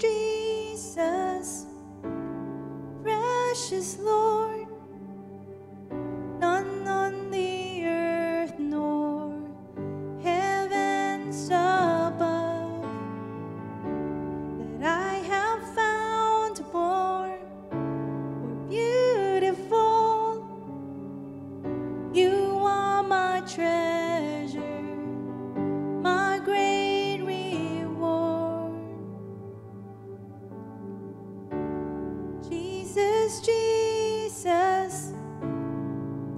Jesus, precious Lord, none on the earth nor heavens above that I have found more beautiful. You are my treasure, my great reward. Jesus, Jesus,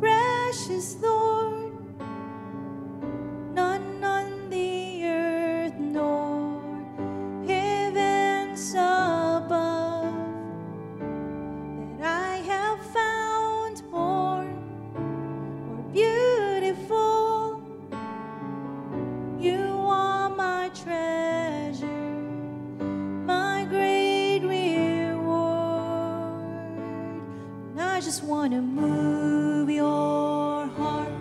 precious Lord, none on the earth nor heavens above that I have found more beautiful. You are my treasure, my great reward. And I just want to move your heart.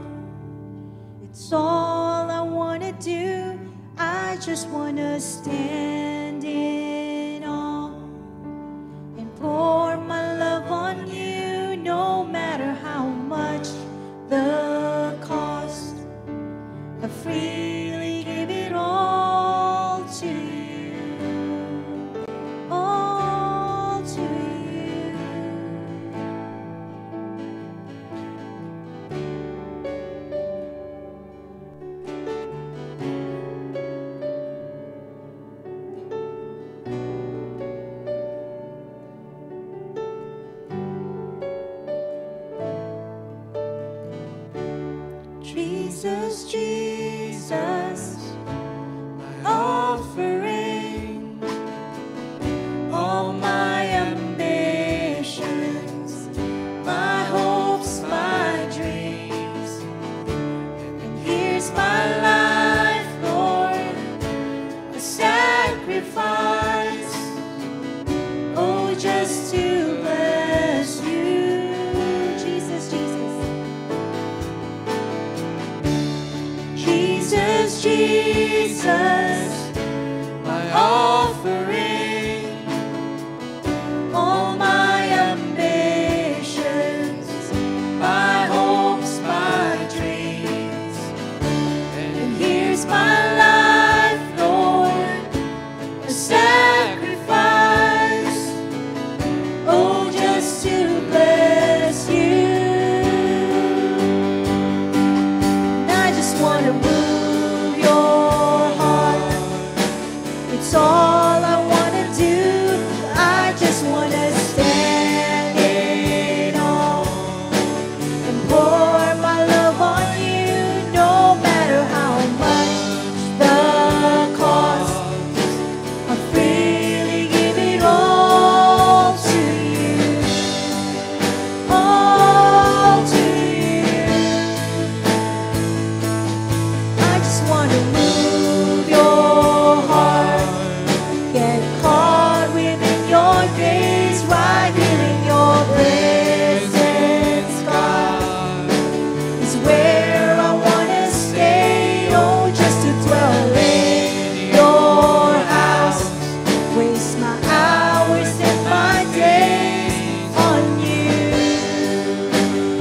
It's all I want to do. I just want to stand in awe and pour my love on you, no matter how much the cost. I freely give it all to you, all to you. Jesus, Jesus, my offering, all my ambitions, my hopes, my dreams. And here's my life, Lord, a sacrifice, oh, just to bless you. Jesus, Jesus. Jesus, Jesus, my offering, all my ambitions, my hopes, my dreams. And here's my life, Lord, a sacrifice, oh, just to bless you. And I just want to move all I want to do. I just want to stand in awe and pour my love on you, no matter how much the cost. I freely give it all to you, all to you. I just want to move your heart. Get caught within your gaze, right here in your presence, God, is where I want to stay. Oh, just to dwell in your house, waste my hours and my days on you,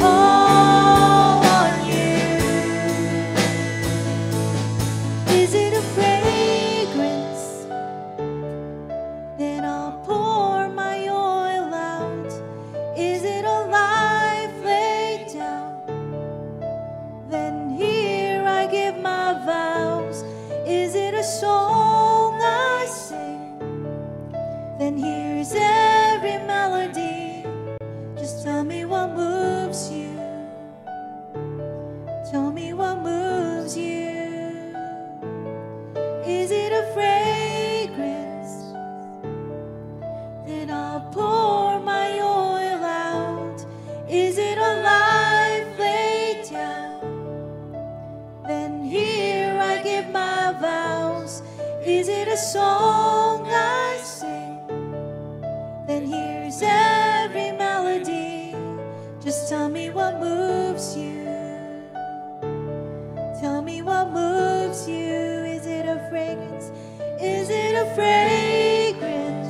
oh, on you. Is it a fragrance? Then I'll pour my oil out. Is it a life laid down? Then here I give my vows. Is it a song I sing? Then here's every melody. Just tell me what moves you. Tell me what moves you. Is it a fragrance? Then I'll pour my oil out. Is it a life laid down? Then here I give my vows. Is it a song I sing? Then here's every melody. Just tell me what moves you. Tell me what moves you. Is it a fragrance? Is it a fragrance?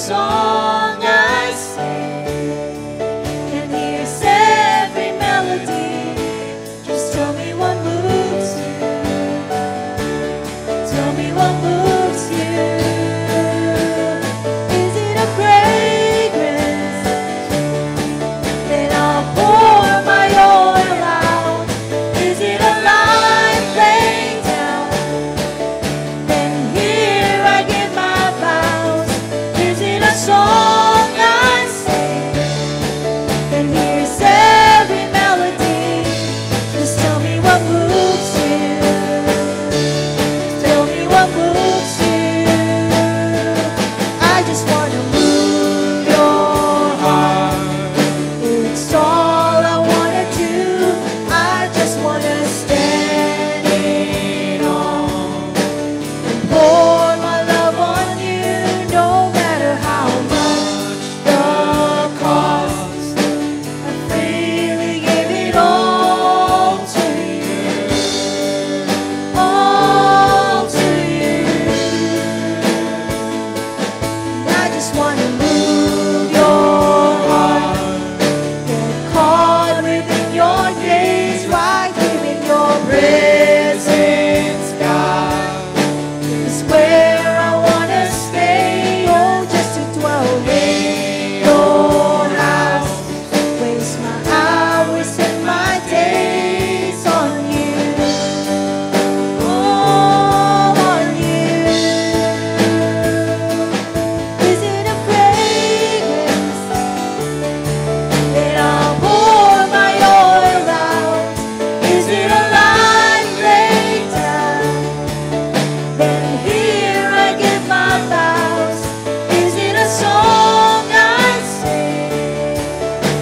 song I sing. And here's every melody. Just tell me what moves you. Tell me what moves you. Is it a fragrance? Then I'll pour my oil out. Is it a life laid down? Then here I give my vows. Is it a song I sing? Then here's every melody. Just tell me what moves you. Tell me what moves you. I just want to move your heart. It's all I want to do. I just want to stand in awe and pour my love on you, no matter how much the cost. I freely give it all to you, all to you. And I just want to move your heart, get caught within your gaze, right here in your presence, God, is where I want to stay. Oh, just to dwell in your house, waste my hours and my days on you, all on you. Is it a fragrance? Then I'll pour my oil out. Is it a life laid down? Then here I give my vows. Is it a song I sing?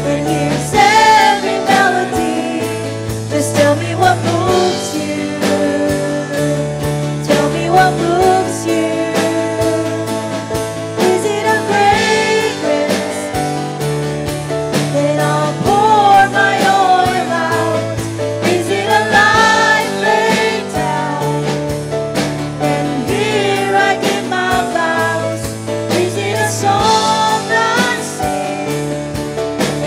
Then here's every melody. Just tell me what moves you. Tell me what moves you. Is it a fragrance? Then I'll pour my oil out. Is it a life laid down? And here I give my vows. Is it a song I sing?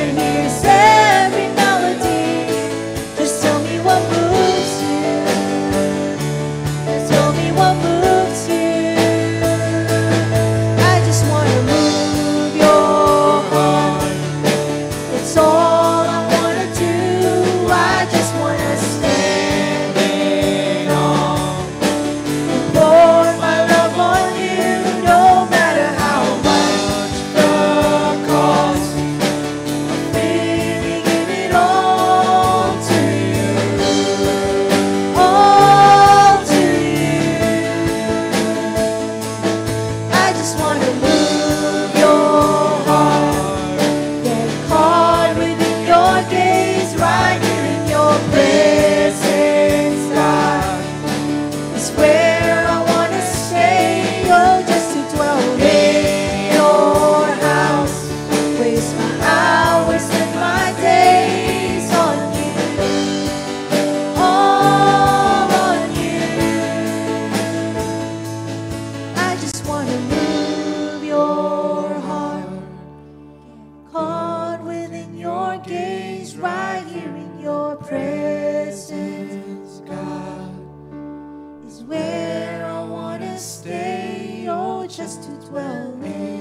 And here's every melody. Just tell me what moves you. Just tell me what moves you. I just want to move your heart. It's all I want to do. I just want to stand in awe and pour my love on you, no matter how much the cost. I freely give it all to you, all to you. I just want to move your heart, get caught within your gaze, right here in your presence, God, is where I want to stay. Oh, just to dwell in your house, waste my hours and my days on you, all on you. I just want to move your heart, caught within your gaze, right here in your presence, God, is where I want to stay. Oh, just to dwell in